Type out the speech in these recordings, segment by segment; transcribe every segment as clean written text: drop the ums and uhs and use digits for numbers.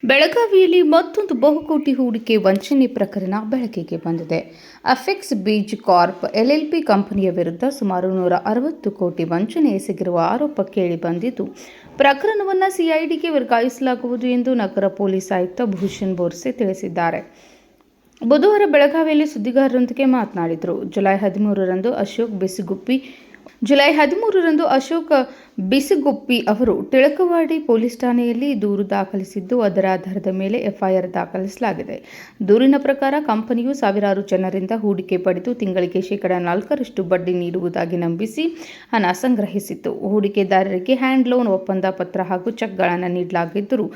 ಬೆಳಗಾವಿಯಲ್ಲಿ ಮತ್ತೊಂದು ಬಹುಕೋಟಿ ಹೂಡಿಕೆ ವಂಚನೆ ಪ್ರಕರಣ ಬೆಳಕಿಗೆ ಬಂದಿದೆ. ಅಫೆಕ್ಸ್ ಬೀಜ್ ಕಾರ್ಪ್ ಎಲ್ಎಲ್ಪಿ ಕಂಪನಿಯ ವಿರುದ್ಧ ಸುಮಾರು 160 ಕೋಟಿ ವಂಚನೆ ಎಸಗಿರುವ ಆರೋಪ ಕೇಳಿಬಂದಿದ್ದು, ಪ್ರಕರಣವನ್ನು ಸಿಐಡಿಗೆ ವರ್ಗಾಯಿಸಲಾಗುವುದು ಎಂದು ನಗರ ಪೊಲೀಸ್ ಆಯುಕ್ತ ಭೂಷಣ್ ಬೋರ್ಸೆ ತಿಳಿಸಿದ್ದಾರೆ. ಬುಧವಾರ ಬೆಳಗಾವಿಯಲ್ಲಿ ಸುದ್ದಿಗಾರರೊಂದಿಗೆ ಮಾತನಾಡಿದರು. ಜುಲೈ 13ರಂದು ಅಶೋಕ್ ಬಿಸಗುಪ್ಪಿ ಅವರು ಟಿಳಕವಾಡಿ ಪೊಲೀಸ್ ಠಾಣೆಯಲ್ಲಿ ದೂರು ದಾಖಲಿಸಿದ್ದು, ಅದರ ಆಧಾರದ ಮೇಲೆ ಎಫ್ಐಆರ್ ದಾಖಲಿಸಲಾಗಿದೆ. ದೂರಿನ ಪ್ರಕಾರ ಕಂಪನಿಯು ಸಾವಿರಾರು ಜನರಿಂದ ಹೂಡಿಕೆ ಪಡೆದು ತಿಂಗಳಿಗೆ ಶೇಕಡಾ 4ರಷ್ಟು ಬಡ್ಡಿ ನೀಡುವುದಾಗಿ ನಂಬಿಸಿ ಹಣ ಸಂಗ್ರಹಿಸಿತ್ತು. ಹೂಡಿಕೆದಾರರಿಗೆ ಹ್ಯಾಂಡ್ ಲೋನ್ ಒಪ್ಪಂದ ಪತ್ರ ಹಾಗೂ ಚೆಕ್ಗಳನ್ನು ನೀಡಲಾಗಿದ್ದರೂ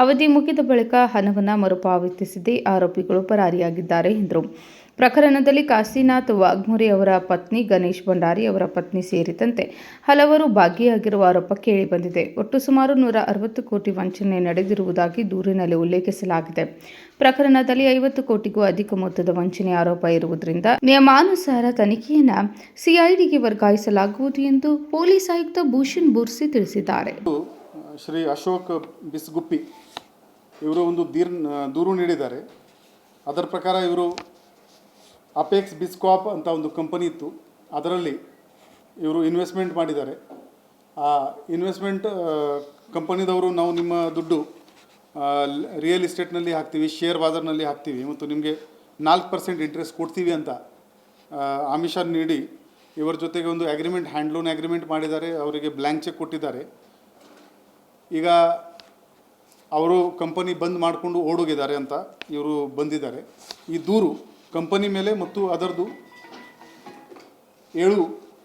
ಅವಧಿ ಮುಗಿದ ಬಳಿಕ ಹಣವನ್ನು ಮರುಪಾವತಿಸದೆ ಆರೋಪಿಗಳು ಪರಾರಿಯಾಗಿದ್ದಾರೆ ಎಂದರು. ಪ್ರಕರಣದಲ್ಲಿ ಕಾಶಿನಾಥ್ ವಾಘ್ಮೋರೆ ಅವರ ಪತ್ನಿ, ಗಣೇಶ್ ಭಂಡಾರಿ ಅವರ ಪತ್ನಿ ಸೇರಿದಂತೆ ಹಲವರು ಭಾಗಿಯಾಗಿರುವ ಆರೋಪ ಕೇಳಿಬಂದಿದೆ. ಒಟ್ಟು ಸುಮಾರು 160 ಕೋಟಿ ವಂಚನೆ ನಡೆದಿರುವುದಾಗಿ ದೂರಿನಲ್ಲಿ ಉಲ್ಲೇಖಿಸಲಾಗಿದೆ. ಪ್ರಕರಣದಲ್ಲಿ 50 ಕೋಟಿಗೂ ಅಧಿಕ ಮೊತ್ತದ ವಂಚನೆ ಆರೋಪ ಇರುವುದರಿಂದ ನಿಯಮಾನುಸಾರ ತನಿಖೆಯನ್ನು ಸಿಐಡಿಗೆ ವರ್ಗಾಯಿಸಲಾಗುವುದು ಎಂದು ಪೊಲೀಸ್ ಆಯುಕ್ತ ಭೂಷಣ್ ಬೋರ್ಸೆ ತಿಳಿಸಿದ್ದಾರೆ. ಶ್ರೀ ಅಶೋಕ್ ಬಿಸಗುಪ್ಪಿ ಇವರು ಒಂದು ದೂರು ನೀಡಿದ್ದಾರೆ. ಅದರ ಪ್ರಕಾರ ಇವರು ಅಪೆಕ್ಸ್ ಬಿಸ್ಕಾಪ್ ಅಂತ ಒಂದು ಕಂಪನಿ ಇತ್ತು, ಅದರಲ್ಲಿ ಇವರು ಇನ್ವೆಸ್ಟ್ಮೆಂಟ್ ಮಾಡಿದ್ದಾರೆ. ಆ ಇನ್ವೆಸ್ಟ್ಮೆಂಟ್ ಕಂಪನಿದವರು ನಾವು ನಿಮ್ಮ ದುಡ್ಡು ರಿಯಲ್ ಎಸ್ಟೇಟ್ನಲ್ಲಿ ಹಾಕ್ತೀವಿ, ಶೇರ್ ಬಾಜಾರ್ನಲ್ಲಿ ಹಾಕ್ತೀವಿ ಮತ್ತು ನಿಮಗೆ 4% ಇಂಟ್ರೆಸ್ಟ್ ಕೊಡ್ತೀವಿ ಅಂತ ಆಮಿಷ ನೀಡಿ ಇವರ ಜೊತೆಗೆ ಒಂದು ಅಗ್ರಿಮೆಂಟ್, ಹ್ಯಾಂಡ್ ಲೋನ್ ಅಗ್ರಿಮೆಂಟ್ ಮಾಡಿದ್ದಾರೆ. ಅವರಿಗೆ ಬ್ಲ್ಯಾಂಕ್ ಚೆಕ್ ಕೊಟ್ಟಿದ್ದಾರೆ. ಈಗ ಅವರು ಕಂಪನಿ ಬಂದ್ ಮಾಡಿಕೊಂಡು ಓಡೋಗಿದ್ದಾರೆ ಅಂತ ಇವರು ಬಂದಿದ್ದಾರೆ. ಈ ದೂರು ಕಂಪನಿ ಮೇಲೆ ಮತ್ತು ಅದರದ್ದು 7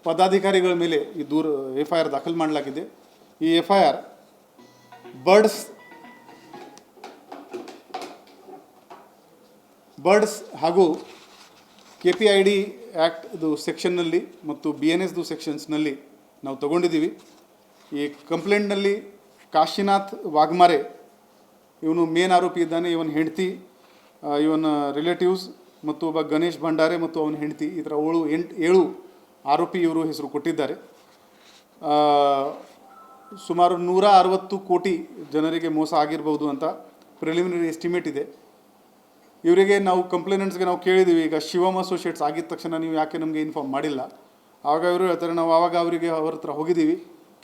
ಪದಾಧಿಕಾರಿಗಳ ಮೇಲೆ ಈ ದೂರು ಎಫ್ಐಆರ್ ದಾಖಲು ಮಾಡಲಾಗಿದೆ. ಈ ಎಫ್ಐಆರ್ ಬರ್ಡ್ಸ್ ಹಾಗೂ KPID ಆ್ಯಕ್ಟ್ದು ಸೆಕ್ಷನ್ನಲ್ಲಿ ಮತ್ತು BNSದು ಸೆಕ್ಷನ್ಸ್ನಲ್ಲಿ ನಾವು ತಗೊಂಡಿದ್ದೀವಿ. ಈ ಕಂಪ್ಲೇಂಟ್ನಲ್ಲಿ ಕಾಶಿನಾಥ್ ವಾಘ್ಮಾರೆ ಇವನು ಮೇನ್ ಆರೋಪಿ ಇದ್ದಾನೆ. ಇವನ ಹೆಂಡತಿ, ಇವನ ರಿಲೇಟಿವ್ಸ್ ಮತ್ತು ಒಬ್ಬ ಗಣೇಶ್ ಭಂಡಾರೆ ಮತ್ತು ಅವನ ಹೆಂಡತಿ, ಈ ಥರ 7 ಆರೋಪಿ ಇವರು ಹೆಸರು ಕೊಟ್ಟಿದ್ದಾರೆ. ಸುಮಾರು 160 ಕೋಟಿ ಜನರಿಗೆ ಮೋಸ ಆಗಿರ್ಬೋದು ಅಂತ ಪ್ರಿಲಿಮಿನರಿ ಎಸ್ಟಿಮೇಟ್ ಇದೆ. ಇವರಿಗೆ ನಾವು ಕಂಪ್ಲೇನೆಂಟ್ಸ್ಗೆ ನಾವು ಕೇಳಿದ್ದೀವಿ, ಈಗ ಶಿವಮ್ ಅಸೋಸಿಯೇಟ್ಸ್ ಆಗಿದ ತಕ್ಷಣ ನೀವು ಯಾಕೆ ನಮಗೆ ಇನ್ಫಾರ್ಮ್ ಮಾಡಿಲ್ಲ? ಆವಾಗ ಇವರು ಹೇಳ್ತಾರೆ, ನಾವು ಆವಾಗ ಅವರಿಗೆ ಅವ್ರ ಹತ್ರ ಹೋಗಿದ್ದೀವಿ,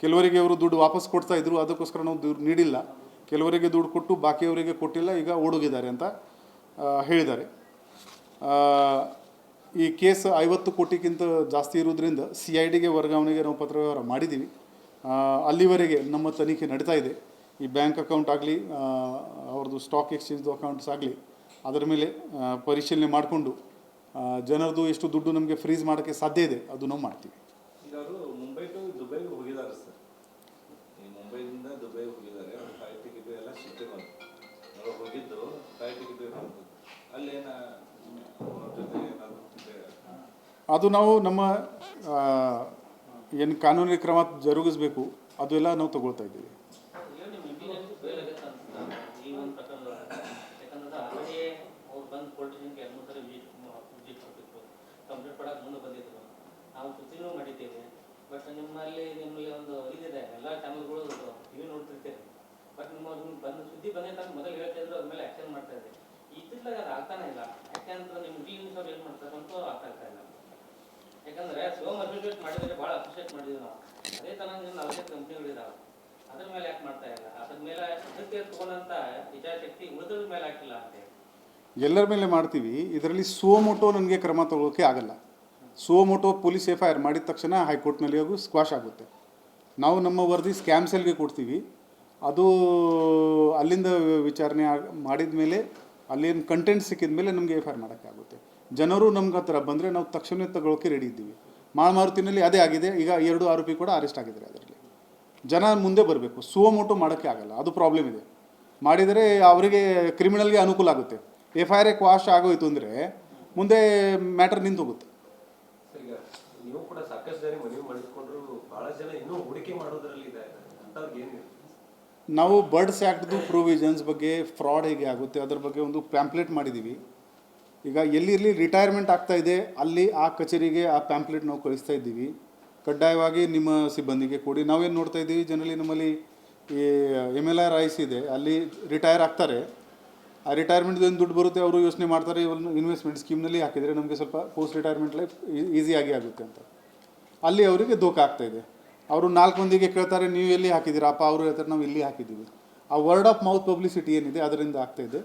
ಕೆಲವರಿಗೆ ಅವರು ದುಡ್ಡು ವಾಪಸ್ ಕೊಡ್ತಾಯಿದ್ರು, ಅದಕ್ಕೋಸ್ಕರ ನಾವು ದುಡ್ಡು ನೀಡಿಲ್ಲ, ಕೆಲವರಿಗೆ ದುಡ್ಡು ಕೊಟ್ಟು ಬಾಕಿಯವರಿಗೆ ಕೊಟ್ಟಿಲ್ಲ, ಈಗ ಓಡೋಗಿದ್ದಾರೆ ಅಂತ ಹೇಳಿದ್ದಾರೆ. ಈ ಕೇಸ್ 50 ಕೋಟಿಗಿಂತ ಜಾಸ್ತಿ ಇರೋದ್ರಿಂದ ಸಿಐಡಿಗೆ ವರ್ಗಾವಣೆಗೆ ನಾವು ಪತ್ರ ವ್ಯವಹಾರ ಮಾಡಿದ್ದೀವಿ. ಅಲ್ಲಿವರೆಗೆ ನಮ್ಮ ತನಿಖೆ ನಡೀತಾ ಇದೆ. ಈ ಬ್ಯಾಂಕ್ ಅಕೌಂಟ್ ಆಗಲಿ, ಅವ್ರದ್ದು ಸ್ಟಾಕ್ ಎಕ್ಸ್ಚೇಂಜ್ದು ಅಕೌಂಟ್ಸ್ ಆಗಲಿ, ಅದರ ಮೇಲೆ ಪರಿಶೀಲನೆ ಮಾಡಿಕೊಂಡು ಜನರದು ಎಷ್ಟು ದುಡ್ಡು ನಮಗೆ ಫ್ರೀಸ್ ಮಾಡೋಕ್ಕೆ ಸಾಧ್ಯ ಇದೆ ಅದು ನಾವು ಮಾಡ್ತೀವಿ. ಈಗ ಅವರು ಮುಂಬೈ ಟು ದುಬೈಗೆ ಹೋಗಿದ್ದಾರೆ ಸರ್. ಈ ಮುಂಬೈದಿಂದ ದುಬೈಗೆ ಹೋಗಿದ್ದಾರೆ. ಅವ್ರ ಫ್ಲೈಟ್ ಟಿಕೆಟ್ ಎಲ್ಲ ಸಿಕ್ಕಿದೆ ಬಂತು. ಅವರು ಹೋಗಿದ್ದು ಫ್ಲೈಟ್ ಟಿಕೆಟ್ ಬಂತು. ಅಲ್ಲೇನ ಅದು ನಾವು ನಮ್ಮ ಏನು ಕಾನೂನಿ ಕ್ರಮ ಜರುಗಿಸಬೇಕು ಅದೆಲ್ಲ ನಾವು ತಗೊಳ್ತಾ ಇದ್ದೀವಿ. ಬಟ್ ನಿಮ್ಮಲ್ಲಿ ಒಂದು ಇದಿದೆ, ಎಲ್ಲ ಚಾನಲ್ಗಳು ಟಿವಿ ನೋಡ್ತಿರ್ತೀರಿ. ಬಟ್ ನಿಮ್ಮ ಸುದ್ದಿ ಬಂದಿದ್ದ ಮೊದಲು ಹೇಳ್ತಿದ್ರು, ಅದ್ರ ಮೇಲೆ ಆ್ಯಕ್ಷನ್ ಮಾಡ್ತಾ ಇದ್ರಿ. ಇತ್ತಿತ್ತಲಾಗ ಅದು ಆಗ್ತಾನೆ ಇಲ್ಲ. ಯಾಕೆಂದ್ರೆ ನಿಮ್ಮ ನ್ಯೂಸ್ ಅವ್ರು ಏನು ಮಾಡ್ತಾರೆ ಅಂತ ಆಗ್ತಾ ಇಲ್ಲ. ಯಾಕಂದರೆ ಸೋಮ್ ಅಸೋಸಿಯೇಟ್ ಮಾಡಿದರೆ ಭಾಳ ಅಪ್ರಿಷಿಯೇಟ್ ಮಾಡಿದ್ವಿ ನಾವು. ಅದೇ ಥರ 40 ಕಂಪ್ನಿಗಳಿದಾವೆ, ಅದ್ರ ಮೇಲೆ ಯಾಕೆ ಮಾಡ್ತಾ ಇಲ್ಲ? ಅದ್ರ ಮೇಲೆ ಅದಕ್ಕೆ ತೊಗೊಂಡಂಥ ಇಚ್ಛಾಶಕ್ತಿ ಉಳಿದ್ರ ಮೇಲೆ ಹಾಕಿಲ್ಲ ಅಂತೇಳಿ ಎಲ್ಲರ ಮೇಲೆ ಮಾಡ್ತೀವಿ. ಇದರಲ್ಲಿ ಸುಮೋಟೋ ನನಗೆ ಕ್ರಮ ತಗೊಳ್ಳೋಕ್ಕೆ ಆಗಲ್ಲ. ಸುಮೋಟೋ ಪೊಲೀಸ್ ಎಫ್ಐಆರ್ ಮಾಡಿದ ತಕ್ಷಣ ಹೈಕೋರ್ಟ್ನಲ್ಲಿ ಹೋಗಿ ಸ್ಕ್ವಾಶ್ ಆಗುತ್ತೆ. ನಾವು ನಮ್ಮ ವರದಿ ಸ್ಕ್ಯಾಮ್ ಸೆಲ್ಗೆ ಕೊಡ್ತೀವಿ. ಅದು ಅಲ್ಲಿಂದ ವಿಚಾರಣೆ ಮಾಡಿದ ಮೇಲೆ ಅಲ್ಲೇನು ಕಂಟೆಂಟ್ ಸಿಕ್ಕಿದ ಮೇಲೆ ನಮಗೆ ಎಫ್ಐಆರ್ ಮಾಡೋಕ್ಕಾಗುತ್ತೆ. ಜನರು ನಮ್ಗೆ ಹತ್ರ ಬಂದರೆ ನಾವು ತಕ್ಷಣ ತಗೊಳ್ಳೋಕ್ಕೆ ರೆಡಿ ಇದ್ದೀವಿ. ಮಾರುತಿನಲ್ಲಿ ಅದೇ ಆಗಿದೆ. ಈಗ 2 ಆರೋಪಿ ಕೂಡ ಅರೆಸ್ಟ್ ಆಗಿದ್ದಾರೆ. ಅದರಲ್ಲಿ ಜನ ಮುಂದೆ ಬರಬೇಕು. ಸುಮೋಟೋ ಮಾಡೋಕ್ಕೆ ಆಗಲ್ಲ, ಅದು ಪ್ರಾಬ್ಲಮ್ ಇದೆ. ಮಾಡಿದರೆ ಅವರಿಗೆ ಕ್ರಿಮಿನಲ್ಗೆ ಅನುಕೂಲ ಆಗುತ್ತೆ. ಎಫ್ಐಆರ್ ಕ್ವಾಶ್ ಆಗೋಯ್ತು ಅಂದರೆ ಮುಂದೆ ಮ್ಯಾಟರ್ ನಿಂತು ಹೋಗುತ್ತೆ. ನೀವು ಕೂಡ ಸಾಕಷ್ಟು ಜನ ಮನವಿ ಮಾಡಿಸ್ಕೊಂಡ್ರು, ಭಾಳ ಜನ ಇನ್ನೂ ಹೂಡಿಕೆ ಮಾಡೋದ್ರಲ್ಲಿ ಇದೆ ಅಂತವ್ರಿಗೆ ಏನಿದೆ? ನಾವು ಬರ್ಡ್ಸ್ ಆ್ಯಕ್ಟ್ದು ಪ್ರೊವಿಷನ್ಸ್ ಬಗ್ಗೆ, ಫ್ರಾಡ್ ಹೇಗೆ ಆಗುತ್ತೆ ಅದ್ರ ಬಗ್ಗೆ ಒಂದು ಪ್ಯಾಂಪ್ಲೆಟ್ ಮಾಡಿದ್ದೀವಿ. ಈಗ ಎಲ್ಲಿ ರಿಟೈರ್ಮೆಂಟ್ ಆಗ್ತಾ ಇದೆ ಅಲ್ಲಿ ಆ ಕಚೇರಿಗೆ ಆ ಪ್ಯಾಂಪ್ಲೆಟ್ ನಾವು ಕಳಿಸ್ತಾ ಇದ್ದೀವಿ. ಕಡ್ಡಾಯವಾಗಿ ನಿಮ್ಮ ಸಿಬ್ಬಂದಿಗೆ ಕೊಡಿ. ನಾವೇನು ನೋಡ್ತಾ ಇದ್ದೀವಿ, ಜನರಲಿ ನಮ್ಮಲ್ಲಿ ಈ MLR IC ಇದೆ, ಅಲ್ಲಿ ರಿಟೈರ್ ಆಗ್ತಾರೆ. ಆ ರಿಟೈರ್ಮೆಂಟ್ದು ಏನು ದುಡ್ಡು ಬರುತ್ತೆ ಅವರು ಯೋಚನೆ ಮಾಡ್ತಾರೆ, ಇವನ್ನು ಇನ್ವೆಸ್ಟ್ಮೆಂಟ್ ಸ್ಕೀಮ್ನಲ್ಲಿ ಹಾಕಿದರೆ ನಮಗೆ ಸ್ವಲ್ಪ ಪೋಸ್ಟ್ ರಿಟೈರ್ಮೆಂಟ್ ಲೈಫ್ ಈಸಿಯಾಗಿ ಆಗುತ್ತೆ ಅಂತ. ಅಲ್ಲಿ ಅವರಿಗೆ ಧೋಖ ಆಗ್ತಾಯಿದೆ. ಅವರು 4 ಮಂದಿಗೆ ಕೇಳ್ತಾರೆ, ನೀವು ಎಲ್ಲಿ ಹಾಕಿದ್ದೀರಪ್ಪ? ಅವರು ಹೇಳ್ತಾರೆ, ನಾವು ಇಲ್ಲಿ ಹಾಕಿದ್ದೀವಿ. ಆ ವರ್ಡ್ ಆಫ್ ಮೌತ್ ಪಬ್ಲಿಸಿಟಿ ಏನಿದೆ ಅದರಿಂದ ಆಗ್ತಾಯಿದೆ.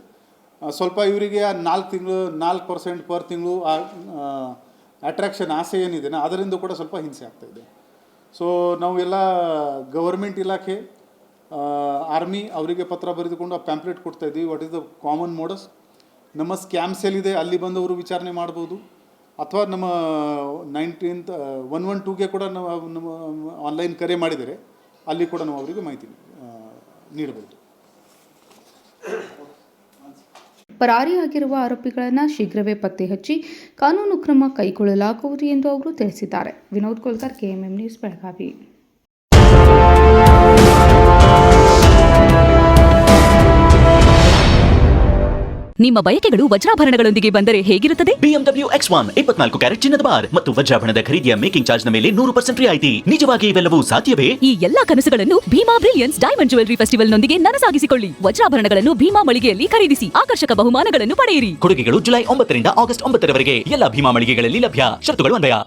ಸ್ವಲ್ಪ ಇವರಿಗೆ ಆ 4% ಪರ್ ತಿಂಗಳು ಆ ಅಟ್ರಾಕ್ಷನ್ ಆಸೆ ಏನಿದೆ ಅದರಿಂದ ಕೂಡ ಸ್ವಲ್ಪ ಹಿಂಸೆ ಆಗ್ತಾಯಿದೆ. ಸೊ ನಾವು ಎಲ್ಲ ಗವರ್ಮೆಂಟ್ ಇಲಾಖೆ, ಆರ್ಮಿ ಅವರಿಗೆ ಪತ್ರ ಬರೆದುಕೊಂಡು ಆ ಪ್ಯಾಂಪ್ಲೆಟ್ ಕೊಡ್ತಾಯಿದ್ದೀವಿ. What is the common modus. ನಮ್ಮ ಸ್ಕ್ಯಾಮ್ ಸೆಲ್ ಇದೆ, ಅಲ್ಲಿ ಬಂದವರು ವಿಚಾರಣೆ ಮಾಡ್ಬೋದು. ಅಥವಾ ನಮ್ಮ 112ಗೆ ಕೂಡ ನಾವು ನಮ್ಮ ಆನ್ಲೈನ್ ಕರೆ ಮಾಡಿದರೆ ಅಲ್ಲಿ ಕೂಡ ನಾವು ಅವರಿಗೆ ಮಾಹಿತಿ ನೀಡಬಹುದು. ಪರಾರಿಯಾಗಿರುವ ಆರೋಪಿಗಳನ್ನು ಶೀಘ್ರವೇ ಪತ್ತೆ ಹಚ್ಚಿ ಕಾನೂನು ಕ್ರಮ ಕೈಗೊಳ್ಳಲಾಗುವುದು ಎಂದು ಅವರು ತಿಳಿಸಿದ್ದಾರೆ. Vinod Kolkar, KMM news, Belagavi. ನಿಮ್ಮ ಬಯಕೆಗಳು ವಜ್ರಾಭರಣಗಳೊಂದಿಗೆ ಬಂದರೆ ಹೇಗಿರುತ್ತದೆ? BMW X1 24 ಕ್ಯಾರೆಟ್ ಚಿನ್ನದ ಬಾರ್ ಮತ್ತು ವಜ್ರಾಭರಣದ ಖರೀದಿಯ ಮೇಕಿಂಗ್ ಚಾರ್ಜ್ ನ ಮೇಲೆ 100% ರಿಯಾಯಿತಿ. ನಿಜವಾಗಿ ಇವೆಲ್ಲವೂ ಸಾಧ್ಯವೇ? ಈ ಎಲ್ಲಾ ಕನಸುಗಳನ್ನು Bhima brilliance diamond jewellery festival ನೊಂದಿಗೆ ನನಸಾಗಿಸಿಕೊಳ್ಳಿ. ವಜ್ರಾಭರಣಗಳನ್ನು ಭೀಮಾ ಮಳಿಗೆಯಲ್ಲಿ ಖರೀದಿಸಿ ಆಕರ್ಷಕ ಬಹುಮಾನಗಳನ್ನು ಪಡೆಯಿರಿ. ಕೊಡುಗೆಗಳು ಜುಲೈ 9 ರಿಂದ ಆಗಸ್ಟ್ 9 ರವರೆಗೆ ಎಲ್ಲ ಭೀಮಾ ಮಳಿಗೆಗಳಲ್ಲಿ ಲಭ್ಯ. ಷರತ್ತುಗಳು ಅನ್ವಯ.